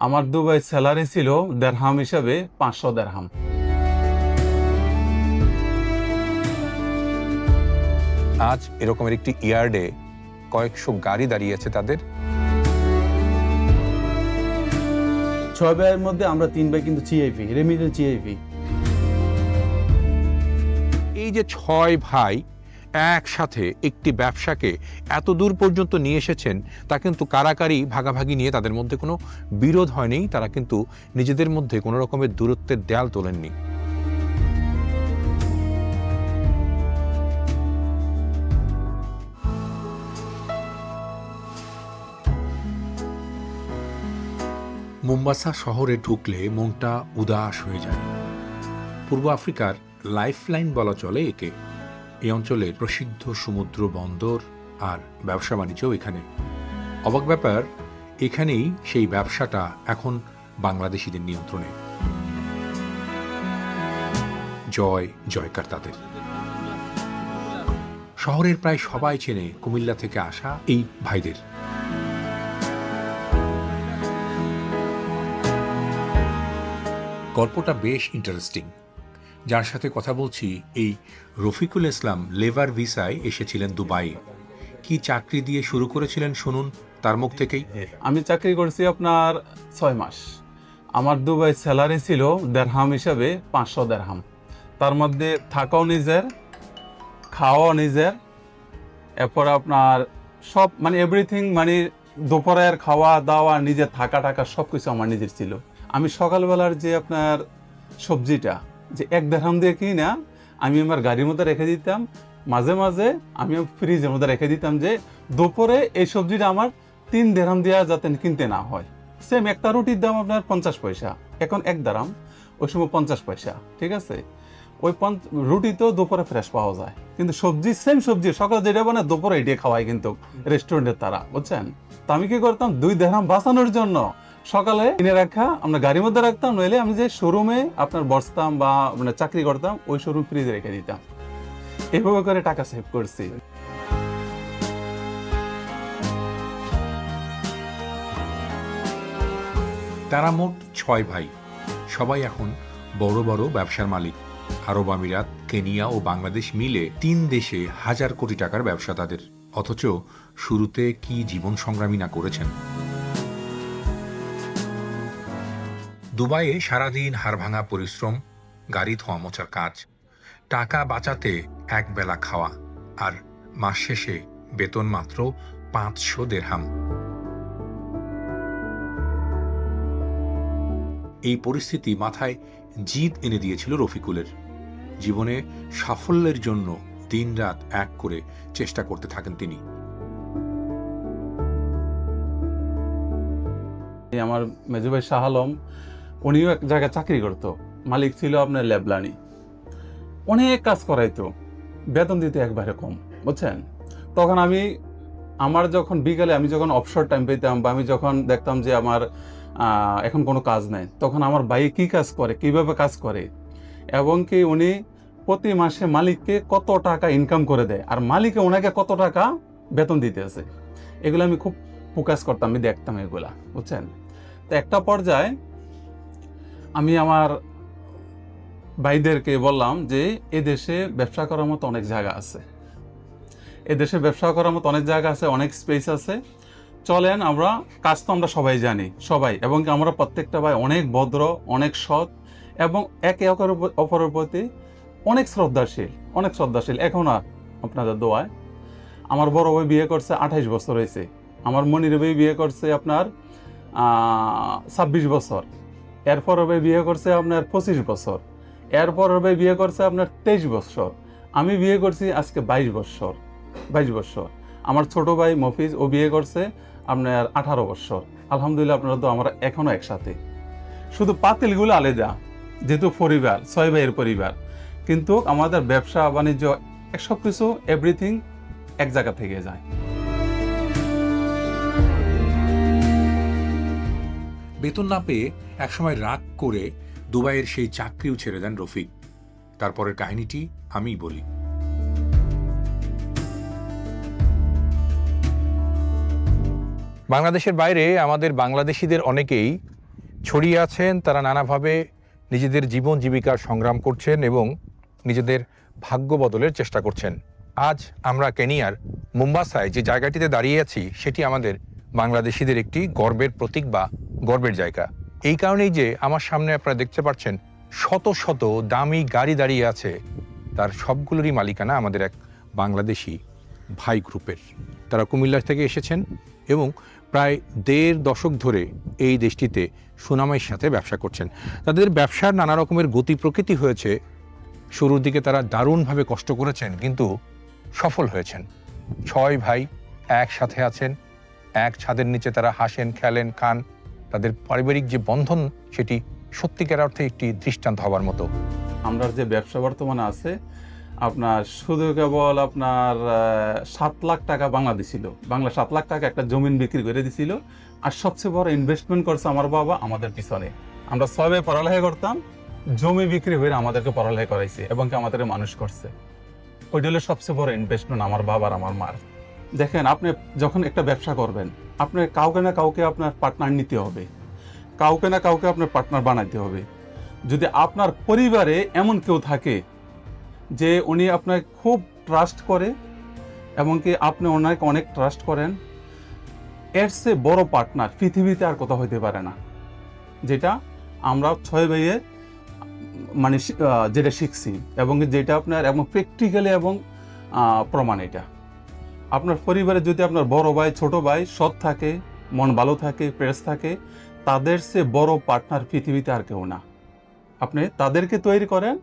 আমার Dubai salary ছিল দেড়হাম হিসাবে 500 দেড়হাম। আজ এরকমের একটি ইয়ার্ডে কয়েকশো গাড়ি দাঁড়িয়ে আছে তাদের। 6 ভাইয়ের মধ্যে আমরা 3 ভাই কিন্তু জিআইপি রেমিটেন্স জিআইপি। এই যে 6 ভাই একসাথে একটি ব্যবসাকে এত দূর পর্যন্ত নিয়ে এসেছেন, তা কিন্তু কারাকারি ভাগাভাগি নিয়ে তাদের মধ্যে কোনো বিরোধ হয়নি। তারা কিন্তু নিজেদের মধ্যে কোনো রকমের দূরত্বের দেয়াল তোলেননি। মোম্বাসা শহরে ঢুকলে মনটা উদাস হয়ে যায়। পূর্ব আফ্রিকার লাইফলাইন বলা চলে একে। এই অঞ্চলের প্রসিদ্ধ সমুদ্র বন্দর আর ব্যবসা বাণিজ্যও এখানে। অবাক ব্যাপার, এখানেই সেই ব্যবসাটা এখন বাংলাদেশিদের নিয়ন্ত্রণে। জয় জয়কার তাদের। শহরের প্রায় সবাই চেনে কুমিল্লা থেকে আসা এই ভাইদের। গল্পটা বেশ ইন্টারেস্টিং। যার সাথে কথা বলছি, এই রফিকুল ইসলাম লেবার ভিসায় এসেছিলেন দুবাই। কি চাকরি দিয়ে শুরু করেছিলেন শুনুন তার মুখ থেকেই। আমি চাকরি করছি আপনার 6 মাস। আমার দুবাই স্যালারি ছিল দেড়হাম হিসাবে 500 দেড়হাম। তার মধ্যে থাকাও নিজের, খাওয়াও নিজের, এরপর আপনার সব মানে এভরিথিং, মানে দুপুরের খাওয়া দাওয়া নিজের, থাকা টাকা সব কিছু আমার নিজের ছিল। আমি সকালবেলার যে আপনার সবজিটা যে 1 দেড়হাম দিয়ে কিনি না, আমি আমার গাড়ির মধ্যে রেখে দিতাম। মাঝে মাঝে আমি ফ্রিজের মধ্যে রেখে দিতাম যে দুপুরে এই সবজিটা আমার 3 দেড়হাম দেওয়া যাতে কিনতে না হয়। সেম একটা রুটির দাম আপনার 50 পয়সা, এখন 1 দেড়হাম, ওই সময় 50 পয়সা। ঠিক আছে, ওই রুটি তো দুপুরে ফ্রেশ পাওয়া যায়, কিন্তু সবজি সেম সবজি সকালে যেটা বানায় দুপুরে এটিয়ে খাওয়ায় কিন্তু রেস্টুরেন্টের তারা, বুঝছেন। তা আমি কি করতাম, 2 দেড়হাম বাঁচানোর জন্য সকালে কিনে রাখা আমরা গাড়ির মধ্যে রাখতাম, নইলে আমি যে শোরুমে আপনার বসতাম বা মানে চাকরি করতাম ওই শোরুম ফ্রিজে রেখে দিতাম। এভাবে করে টাকা সেভ করছি। তারা মোট 6 ভাই। সবাই এখন বড় বড় ব্যবসার মালিক। আরব আমিরাত, কেনিয়া ও বাংলাদেশ মিলে 3 দেশে হাজার কোটি টাকার ব্যবসা তাদের। অথচ শুরুতে কি জীবন সংগ্রামী না করেছেন। দুবাইয়ে সারাদিন হাড়ভাঙা পরিশ্রম, গাড়ি ধোয়া মোছার কাজ, টাকা বাঁচাতে একবেলা খাওয়া, আর মাস শেষে বেতন মাত্র 500 দেড়হাম। এই পরিস্থিতি মাথায় জিদ এনে দিয়েছিল রফিকুলের। জীবনে সাফল্যের জন্য দিনরাত এক করে চেষ্টা করতে থাকেন তিনি। আমার মেজো ভাই শাহ আলম, উনিও এক জায়গায় চাকরি করতো, মালিক ছিল আপনার লেবলানি। অনেক কাজ করাইতো, বেতন দিতে একবারে কম, বুঝছেন। তখন আমার যখন বিকালে আমি যখন অবসর টাইম পেতাম বা আমি যখন দেখতাম যে আমার এখন কোনো কাজ নাই, তখন আমার ভাই কি কাজ করে, কিভাবে কাজ করে, এবং কি উনি প্রতি মাসে মালিককে কত টাকা ইনকাম করে দেয় আর মালিকে ওনাকে কত টাকা বেতন দিতেছে, এগুলো আমি খুব ফোকাস করতাম, আমি দেখতাম এগুলা, বুঝছেন। তো একটা পর্যায়ে আমি আমার ভাইদেরকে বললাম যে এদেশে ব্যবসা করার মতো অনেক জায়গা আছে, এদেশে ব্যবসা করার মতো অনেক জায়গা আছে, অনেক স্পেস আছে, চলেন আমরা, কাজ তো আমরা সবাই জানি সবাই, এবং আমরা প্রত্যেকটা ভাই অনেক ভদ্র, অনেক সৎ, এবং একে অপরের প্রতি অনেক শ্রদ্ধাশীল। এখন আর আপনাদের দোয়ায় আমার বড় ভাই বিয়ে করছে 28 বছর হয়েছে, আমার মনির ভাই বিয়ে করছে আপনার 26 বছর, এরপর ভাই বিয়ে করছে আপনার 25 বছর, এরপর ভাই বিয়ে করছে আপনার 23 বছর, আমি বিয়ে করছি আজকে 22 বছর। আমার ছোট ভাই মফিজ, ও বিয়ে করছে আপনার 18 বছর। আলহামদুলিল্লাহ, আপনারা তো আমরা এখনো একসাথে, শুধু পাতিলগুলো আলাদা, যেহেতু পরিবার 6 ভাইয়ের পরিবার, কিন্তু আমাদের ব্যবসা বাণিজ্য সব কিছু এভরিথিং এক জায়গা থেকে যায়। বেতন না পেয়ে একসময় রাগ করে দুবাইয়ের সেই চাকরিও ছেড়ে দেন রফিক। তারপরের কাহিনীটি আমিই বলি। বাংলাদেশের বাইরে আমাদের বাংলাদেশিদের অনেকেই ছড়িয়ে আছেন, তারা নানাভাবে নিজেদের জীবন জীবিকার সংগ্রাম করছেন এবং নিজেদের ভাগ্য বদলের চেষ্টা করছেন। আজ আমরা কেনিয়ার মোম্বাসায় যে জায়গাটিতে দাঁড়িয়ে আছি সেটি আমাদের বাংলাদেশিদের একটি গর্বের প্রতীক বা গর্বের জায়গা। এই কারণেই যে আমার সামনে আপনারা দেখতে পাচ্ছেন শত শত দামি গাড়ি দাঁড়িয়ে আছে, তার সবগুলোরই মালিকানা আমাদের এক বাংলাদেশি ভাই গ্রুপের। তারা কুমিল্লা থেকে এসেছেন এবং প্রায় 1.5 দশক ধরে এই দেশটিতে সুনামের সাথে ব্যবসা করছেন। তাদের ব্যবসার নানা রকমের গতি প্রকৃতি হয়েছে। শুরুর দিকে তারা দারুণভাবে কষ্ট করেছেন, কিন্তু সফল হয়েছেন। 6 ভাই একসাথে আছেন, এক ছাদের নিচে তারা হাসেন, খেলেন, খান। তাদের পারিবারিক যে বন্ধন সেটি সত্যিকার অর্থে একটি দৃষ্টান্ত হওয়ার মতো। আমরা যে ব্যবসা বর্তমানে আছে আপনার শুধু কেবল আপনার 7 লাখ টাকা বাংলাদেশ ছিল, 7 লাখ টাকা একটা জমিন বিক্রি করে দিছিল। আর সবচেয়ে বড় ইনভেস্টমেন্ট করছে আমার বাবা আমাদের পিছনে। আমরা সবে পড়ালেখা করতাম, জমি বিক্রি হয়ে আমাদেরকে পড়ালেখা করাইছে এবং আমাদের মানুষ করছে। ওইটা হলো সবচেয়ে বড় ইনভেস্টমেন্ট আমার বাবার আমার মার। দেখেন, আপনি যখন একটা ব্যবসা করবেন, আপনি কাউকে না কাউকে আপনার পার্টনার নিতে হবে, কাউকে না কাউকে আপনার পার্টনার বানাইতে হবে। যদি আপনার পরিবারে এমন কেউ থাকে যে উনি আপনাকে খুব ট্রাস্ট করে এবং কি আপনি ওনাকে অনেক ট্রাস্ট করেন, এর চেয়ে বড় পার্টনার পৃথিবীতে আর কোথাও হইতে পারে না। যেটা আমরা 6 ভাইয়ে মানে যেটা শিখছি এবং যেটা আপনার এবং প্র্যাকটিক্যালি এবং প্রমাণ। এটা আপনার পরিবারে যদি আপনার বড় ভাই ছোট ভাই সৎ থাকে, মন ভালো থাকে, প্রেস থাকে, তাদের চেয়ে বড় পার্টনার পৃথিবীতে আর কেউ না। আপনি তাদেরকে তৈরি করেন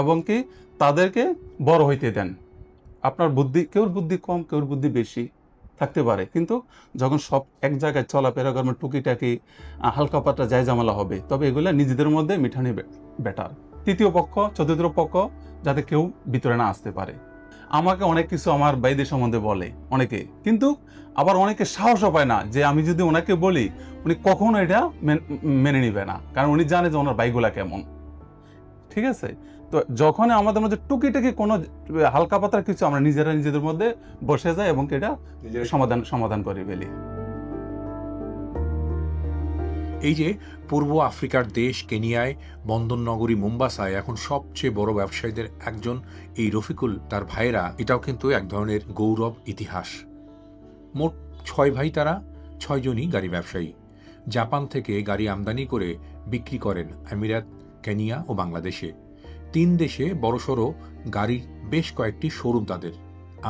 এবং কি তাদেরকে বড় হইতে দেন। আপনার বুদ্ধি, কেউর বুদ্ধি কম, কেউর বুদ্ধি বেশি থাকতে পারে, কিন্তু যখন সব এক জায়গায় চলাফেরা করবেন, টুকিটাকি হালকা পাতলা যায় ঝামেলা হবে, তবে এগুলো নিজেদের মধ্যে মিঠানি বেটার। তৃতীয় পক্ষ, চতুর্থ পক্ষ যাতে কেউ ভিতরে না আসতে পারে। আমাকে অনেক কিছু আমার ভাইদের সম্বন্ধে বলে অনেকে, কিন্তু আবার অনেকে সাহসও পায় না যে আমি যদি ওনাকে বলি উনি কখনো এটা মেনে নিবে না, কারণ উনি জানে যে ওনার ভাইগুলা কেমন। ঠিক আছে, তো যখন আমাদের মধ্যে টুকিটাকি কোনো হালকা পাতলা কিছু আমরা নিজেদের মধ্যে বসে যাই এবং এটা সমাধান করে ফেলি। এই যে পূর্ব আফ্রিকার দেশ কেনিয়ায় বন্দর নগরী মোম্বাসায় এখন সবচেয়ে বড় ব্যবসায়ীদের একজন এই রফিকুল, তার ভাইয়েরা, এটাও কিন্তু এক ধরনের গৌরব ইতিহাস। মোট 6 ভাই, তারা 6 জনই গাড়ি ব্যবসায়ী। জাপান থেকে গাড়ি আমদানি করে বিক্রি করেন আমিরাত, কেনিয়া ও বাংলাদেশে। 3 দেশে বড়সড় গাড়ির বেশ কয়েকটি শোরুম তাদের।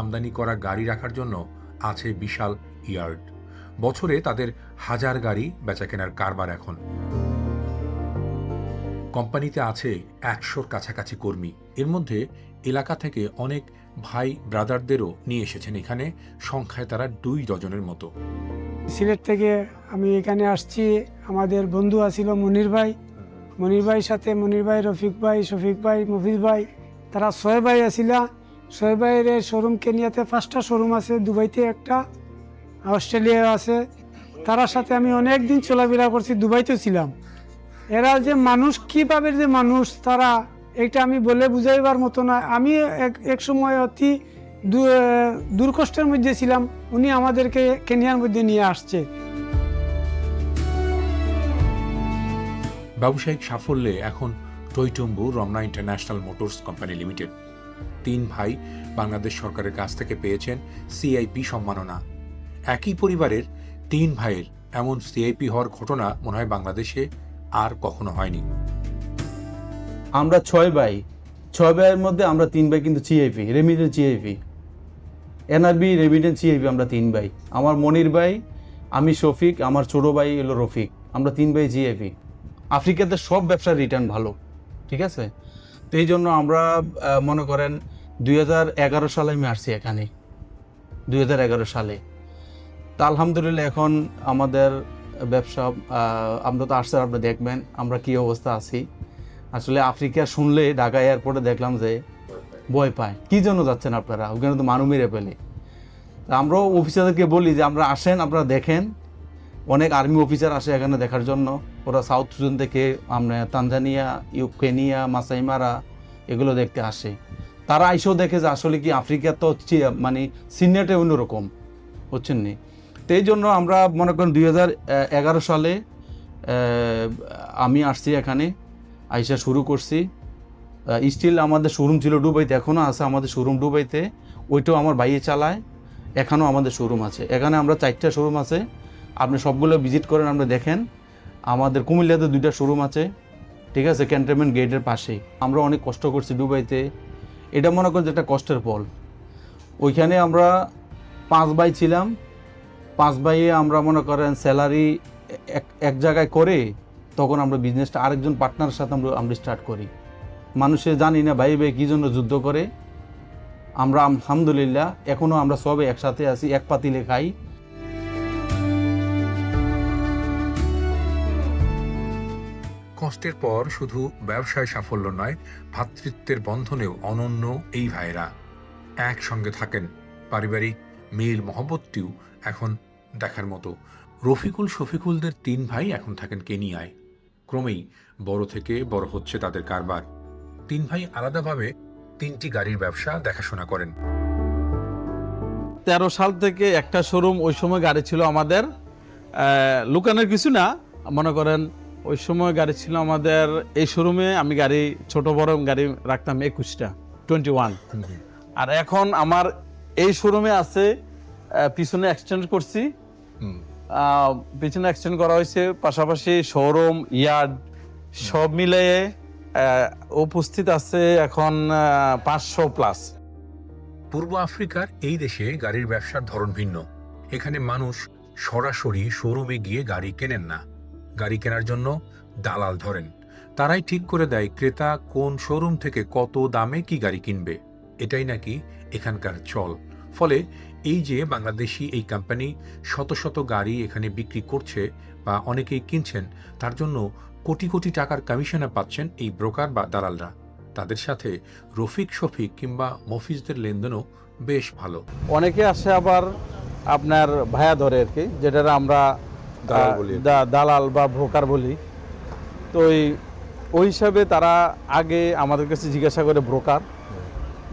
আমদানি করা গাড়ি রাখার জন্য আছে বিশাল ইয়ার্ড। বছরে তাদের 1000 গাড়ি বেচাকেনার কারবার এখন। কোম্পানিতে আছে 100-র কাছাকাছি কর্মী। এর মধ্যে এলাকা থেকে অনেক ভাই ব্রাদারদেরও নিয়ে এসেছেন এখানে। সংখ্যায় তারা 2 ডজনের মতো। সিলেট থেকে আমি এখানে আসছি। আমাদের বন্ধু আছিল মনির ভাই সাথে মনির ভাই, রফিক ভাই, শফিক ভাই, মফিজ ভাই, তারা 6 ভাই আসিলা। 6 ভাইয়ের শোরুম কেনিয়াতে 5টা শোরুম আছে, দুবাইতে একটা, অস্ট্রেলিয়ায় আছে। তার সাথে আমি অনেক দিন চলাফেরা করছি, দুবাইতেও ছিলাম। এরা যে মানুষ, কীভাবে যে মানুষ তারা, এটা আমি বলে বুঝাইবার মতো না। আমি এক সময় অতি দুর্কষ্টের মধ্যে ছিলাম, উনি আমাদেরকে কেনিয়ার মধ্যে নিয়ে আসছে। ব্যবসায়িক সাফল্যে এখন টইটম্বু Ramna international motors company limited. 3 ভাই বাংলাদেশ সরকারের কাছ থেকে পেয়েছেন সিআইপি সম্মাননা। একই পরিবারের 3 ভাইয়ের এমন সিআইপি হওয়ার ঘটনা মনে হয় বাংলাদেশে আর কখনো হয়নি। আমরা 6 ভাই, 6 ভাইয়ের মধ্যে আমরা 3 ভাই কিন্তু CIP, remittance CIP, NRB remittance CIP. আমরা 3 ভাই, আমার মনির ভাই, আমি শফিক, আমার ছোট ভাই হলো রফিক। আমরা 3 ভাই সিআইপি। আফ্রিকাতে সব ব্যবসার রিটার্ন ভালো, ঠিক আছে। তো এই জন্য আমরা মনে করেন 2011 সালে আমি আসছি এখানে, 2011 সালে। তা আলহামদুলিল্লাহ এখন আমাদের ব্যবসা, আমরা তো আসছে, আপনি দেখবেন আমরা কী অবস্থা আছি। আসলে আফ্রিকা শুনলে ঢাকা এয়ারপোর্টে দেখলাম যে ভয় পায়, কী জন্য যাচ্ছেন আপনারা, ওখানে তো মানুষ মেরে ফেলে। আমরাও অফিসারদেরকে বলি যে আমরা আসেন, আপনারা দেখেন। অনেক আর্মি অফিসার আসে এখানে দেখার জন্য। ওরা সাউথ সুদান থেকে, আমরা তানজানিয়া, কেনিয়া, মাসাই মারা এগুলো দেখতে আসে। তারা আইসেও দেখে যে আসলে কি আফ্রিকা তো মানে সিনিয়রটা অন্যরকম, বুঝছেন নি। তো এই জন্য আমরা মনে করেন 2011 সালে আমি আসছি এখানে, আইসা শুরু করছি। স্টিল আমাদের শোরুম ছিল দুবাইতে, এখনও আছে আমাদের শোরুম দুবাইতে, ওইটাও আমার ভাইয়ে চালায়। এখানেও আমাদের শোরুম আছে, এখানে আমরা 4টা শোরুম আছে, আপনি সবগুলো ভিজিট করেন, আপনি দেখেন। আমাদের কুমিল্লাতে 2টা শোরুম আছে, ঠিক আছে, ক্যান্টনমেন্ট গেটের পাশেই। আমরা অনেক কষ্ট করছি দুবাইতে, এটা মনে করেন যে একটা কষ্টের ফল। ওইখানে আমরা 5 ভাই ছিলাম, 5 ভাইয়ে আমরা মনে করেন স্যালারি এক জায়গায় করে তখন আমরা বিজনেসটা আরেকজন পার্টনারের সাথে আমরা স্টার্ট করি। মানুষে জানি না ভাই ভাই কী জন্য যুদ্ধ করে। আমরা আলহামদুলিল্লাহ এখনও আমরা সবে একসাথে আছি, এক পাতিলে খাই। কষ্টের পর শুধু ব্যবসায় সাফল্য নয়, ভ্রাতৃত্বের বন্ধনেও অনন্য এই ভাইরা একসঙ্গে থাকেন। পারিবারিক মিল মহব্বতটিও এখন দেখার মতো। রফিকুল শফিকুলদের 3 ভাই এখন থাকেন কেনিয়ায়। ক্রমেই বড় থেকে বড় হচ্ছে তাদের কারবার। 3 ভাই আলাদাভাবে 3টি গাড়ির ব্যবসা দেখাশোনা করেন। 13 সাল থেকে একটা শোরুম, ওই সময় গাড়ি ছিল আমাদের, লুকানোর কিছু না, মনে করেন ওই সময় গাড়ি ছিল আমাদের। এই শোরুমে আমি গাড়ি ছোট বড় গাড়ি রাখতাম 21টা, 21। আর এখন আমার এই শোরুমে আছে, পিছনে এক্সটেন্ড করছি, পিছনে এক্সটেন্ড করা হয়েছে, পাশাপাশি শোরুম ইয়ার্ড সব মিলিয়ে উপস্থিত আছে এখন 500+। পূর্ব আফ্রিকার এই দেশে গাড়ির ব্যবসার ধরন ভিন্ন। এখানে মানুষ সরাসরি শোরুমে গিয়ে গাড়ি কেনেন না, গাড়ি কেনার জন্য দালাল ধরেন। তারাই ঠিক করে দেয় ক্রেতা কোন শোরুম থেকে কত দামে কি গাড়ি কিনবে। এটাই নাকি এখানকার চল। ফলে এই যে বাংলাদেশি এই কোম্পানি শত শত গাড়ি এখানে বিক্রি করছে বা অনেকেই কিনছেন, তার জন্য কোটি কোটি টাকার কমিশনে পাচ্ছেন এই ব্রোকার বা দালালরা। তাদের সাথে রফিক শফিক কিংবা মফিজদের লেনদেনও বেশ ভালো। অনেকে আসে আবার আপনার ভায়া ধরে আর কি, যেটা আমরা দালাল বা ব্রোকার বলি। তো ওই হিসাবে তারা আগে আমাদের কাছে জিজ্ঞাসা করে ব্রোকার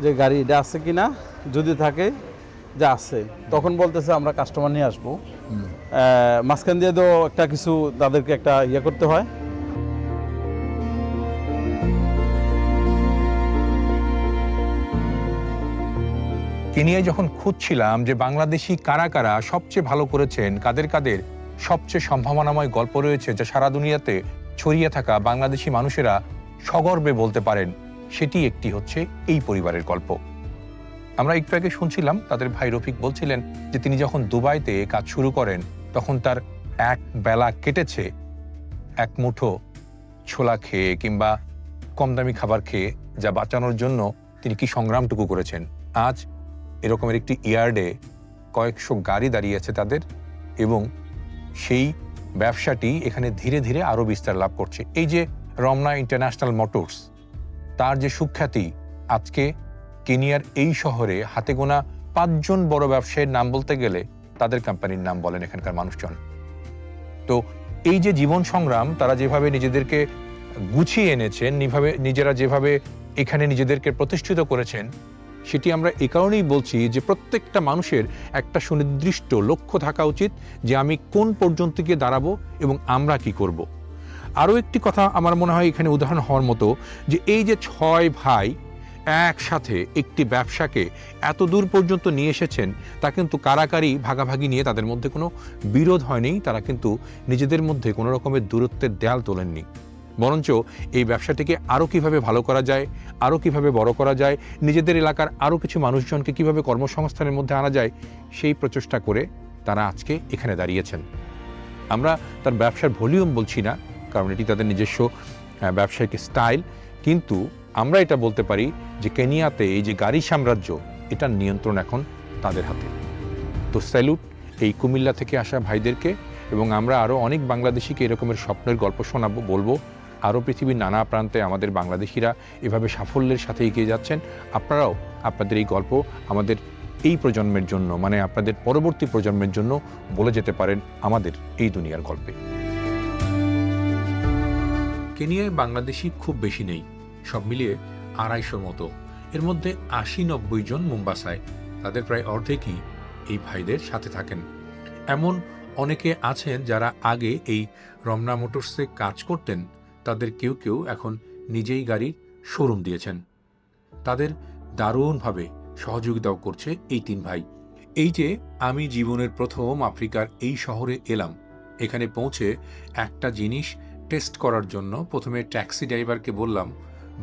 যে গাড়ি এটা আছে কিনা, যদি থাকে যে আছে, তখন বলতেছে আমরা কাস্টমার নিয়ে আসবো। মাঝখান দিয়ে তো একটা কিছু তাদেরকে একটা ইয়ে করতে হয়। কেনিয়ায় যখন খুঁজছিলাম যে বাংলাদেশি কারা কারা সবচেয়ে ভালো করেছেন, কাদের কাদের সবচেয়ে সম্ভাবনাময় গল্প রয়েছে যা সারা দুনিয়াতে ছড়িয়ে থাকা বাংলাদেশি মানুষেরা সগর্বে বলতে পারেন, সেটি একটি হচ্ছে এই পরিবারের গল্প। আমরা একটু আগে শুনছিলাম তাদের ভাই রফিক বলছিলেন যে তিনি যখন দুবাইতে কাজ শুরু করেন তখন তার এক বেলা কেটেছে এক মুঠো ছোলা খেয়ে কিংবা কম দামি খাবার খেয়ে, যা বাঁচানোর জন্য তিনি কি সংগ্রামটুকু করেছেন। আজ এরকমের একটি ইয়ার্ডে কয়েকশো গাড়ি দাঁড়িয়ে আছে তাদের, এবং সেই ব্যবসাটি এখানে ধীরে ধীরে আরও বিস্তার লাভ করছে। এই যে রমনা ইন্টারন্যাশনাল মোটরস, তার যে সুখ্যাতি, আজকে কেনিয়ার এই শহরে হাতে গোনা 5 জন বড় ব্যবসায়ীর নাম বলতে গেলে তাদের কোম্পানির নাম বলেন এখানকার মানুষজন। তো এই যে জীবন সংগ্রাম, তারা যেভাবে নিজেদেরকে গুছিয়ে এনেছেন, নিজেরা যেভাবে এখানে নিজেদেরকে প্রতিষ্ঠিত করেছেন, সেটি আমরা এ কারণেই বলছি যে প্রত্যেকটা মানুষের একটা সুনির্দিষ্ট লক্ষ্য থাকা উচিত যে আমি কোন পর্যন্ত গিয়ে দাঁড়াবো এবং আমরা কি করব। আরও একটি কথা আমার মনে হয় এখানে উদাহরণ হওয়ার মতো, যে এই যে 6 ভাই একসাথে একটি ব্যবসাকে এত দূর পর্যন্ত নিয়ে এসেছেন, তা কিন্তু কারাকারি ভাগাভাগি নিয়ে তাদের মধ্যে কোনো বিরোধ হয়নি। তারা কিন্তু নিজেদের মধ্যে কোনো রকমের দূরত্বের দেয়াল তোলেননি, বরঞ্চ এই ব্যবসাটিকে আরও কিভাবে ভালো করা যায়, আরও কিভাবে বড় করা যায়, নিজেদের এলাকার আরও কিছু মানুষজনকে কিভাবে কর্মসংস্থানের মধ্যে আনা যায়, সেই প্রচেষ্টা করে তারা আজকে এখানে দাঁড়িয়েছেন। আমরা তার ব্যবসার ভলিউম বলছি না, কারণ এটি তাদের নিজস্ব ব্যবসায়িক স্টাইল, কিন্তু আমরা এটা বলতে পারি যে কেনিয়াতে এই যে গাড়ি সাম্রাজ্য, এটার নিয়ন্ত্রণ এখন তাদের হাতে। তো স্যালুট এই কুমিল্লা থেকে আসা ভাইদেরকে, এবং আমরা আরও অনেক বাংলাদেশিকে এরকমের স্বপ্নের গল্প শোনাবো, বলবো আরও পৃথিবীর নানা প্রান্তে আমাদের বাংলাদেশিরা এভাবে সাফল্যের সাথে এগিয়ে যাচ্ছেন। আপনারাও আপনাদের এই গল্প আমাদের এই প্রজন্মের জন্য, মানে আপনাদের পরবর্তী প্রজন্মের জন্য বলে যেতে পারেন আমাদের এই দুনিয়ার গল্পে। কেনিয়ায় বাংলাদেশি খুব বেশি নেই, সব মিলিয়ে 250 মতো। এর মধ্যে 80-90 জন মোম্বাসায়, তাদের প্রায় অর্ধেকই এই ভাইদের সাথে থাকেন। এমন অনেকে আছেন যারা আগে এই রমনা মোটরসে কাজ করতেন, তাদের কেউ কেউ এখন নিজেই গাড়ির শোরুম দিয়েছেন। তাদের দারুণভাবে সহযোগিতাও করছে এই 3 ভাই। এই যে আমি জীবনের প্রথম আফ্রিকার এই শহরে এলাম, এখানে পৌঁছে একটা জিনিস টেস্ট করার জন্য প্রথমে ট্যাক্সি ড্রাইভারকে বললাম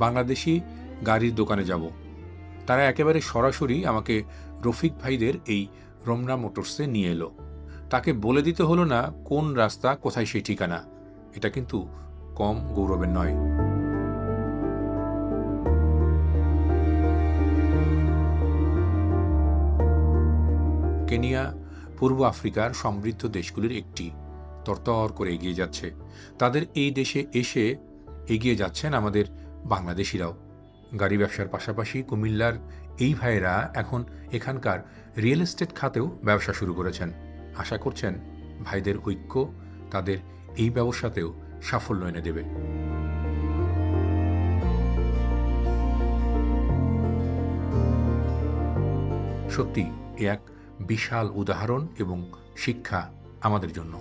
বাংলাদেশি গাড়ির দোকানে যাব। তারা একেবারে সরাসরি আমাকে রফিক ভাইদের এই রমনা মোটরসে নিয়ে এলো। তাকে বলে দিতে হলো না কোন রাস্তা, কোথায় সেই ঠিকানা। এটা কিন্তু কম গৌরবের নয়। কেনিয়া পূর্ব আফ্রিকার সমৃদ্ধ দেশগুলির একটি, তরতর করে এগিয়ে যাচ্ছে। তাদের এই দেশে এসে এগিয়ে যাচ্ছেন আমাদের বাংলাদেশিরাও। গাড়ি ব্যবসার পাশাপাশি কুমিল্লার এই ভাইয়েরা এখন এখানকার রিয়েল এস্টেট খাতেও ব্যবসা শুরু করেছেন। আশা করছেন ভাইদের ঐক্য তাদের এই ব্যবসাতেও সাফল্য এনে দেবে। সত্যি এ এক বিশাল উদাহরণ এবং শিক্ষা আমাদের জন্য।